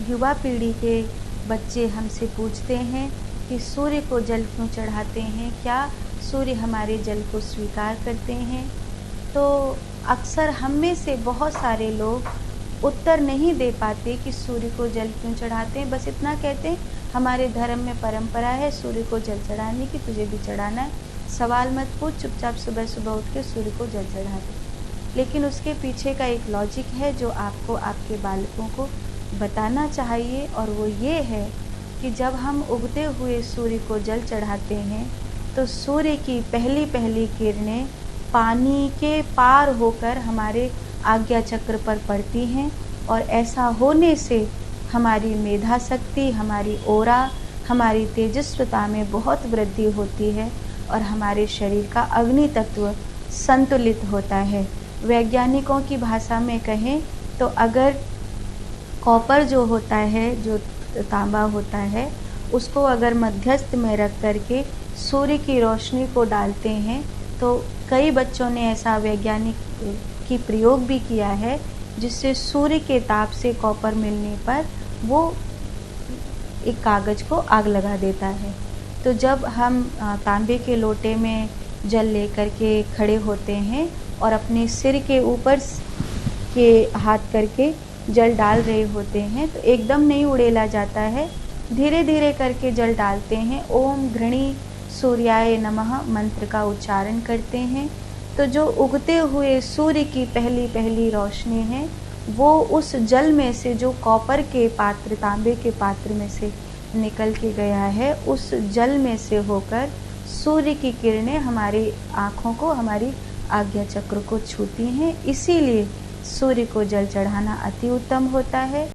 युवा पीढ़ी के बच्चे हमसे पूछते हैं कि सूर्य को जल क्यों चढ़ाते हैं, क्या सूर्य हमारे जल को स्वीकार करते हैं। तो अक्सर हम में से बहुत सारे लोग उत्तर नहीं दे पाते कि सूर्य को जल क्यों चढ़ाते हैं। बस इतना कहते हैं हमारे धर्म में परंपरा है सूर्य को जल चढ़ाने की, तुझे भी चढ़ाना है, सवाल मत पूछ, चुपचाप सुबह सुबह उठ के सूर्य को जल चढ़ा दे। लेकिन उसके पीछे का एक लॉजिक है जो आपको आपके बालकों को बताना चाहिए, और वो ये है कि जब हम उगते हुए सूर्य को जल चढ़ाते हैं तो सूर्य की पहली पहली किरणें पानी के पार होकर हमारे आज्ञा चक्र पर पड़ती हैं, और ऐसा होने से हमारी मेधा शक्ति, हमारी ओरा, हमारी तेजस्विता में बहुत वृद्धि होती है और हमारे शरीर का अग्नि तत्व संतुलित होता है। वैज्ञानिकों की भाषा में कहें तो अगर कॉपर जो होता है, जो तांबा होता है, उसको अगर मध्यस्थ में रख करके सूर्य की रोशनी को डालते हैं तो कई बच्चों ने ऐसा वैज्ञानिक की प्रयोग भी किया है जिससे सूर्य के ताप से कॉपर मिलने पर वो एक कागज़ को आग लगा देता है। तो जब हम तांबे के लोटे में जल लेकर के खड़े होते हैं और अपने सिर के ऊपर के हाथ करके जल डाल रहे होते हैं तो एकदम नहीं उड़ेला जाता है, धीरे धीरे करके जल डालते हैं। ओम घृणी सूर्याय नमः मंत्र का उच्चारण करते हैं। तो जो उगते हुए सूर्य की पहली पहली रोशनी है वो उस जल में से, जो कॉपर के पात्र, तांबे के पात्र में से निकल के गया है, उस जल में से होकर सूर्य की किरणें हमारी आँखों को, हमारी आज्ञा चक्र को छूती हैं। इसीलिए सूर्य को जल चढ़ाना अति उत्तम होता है।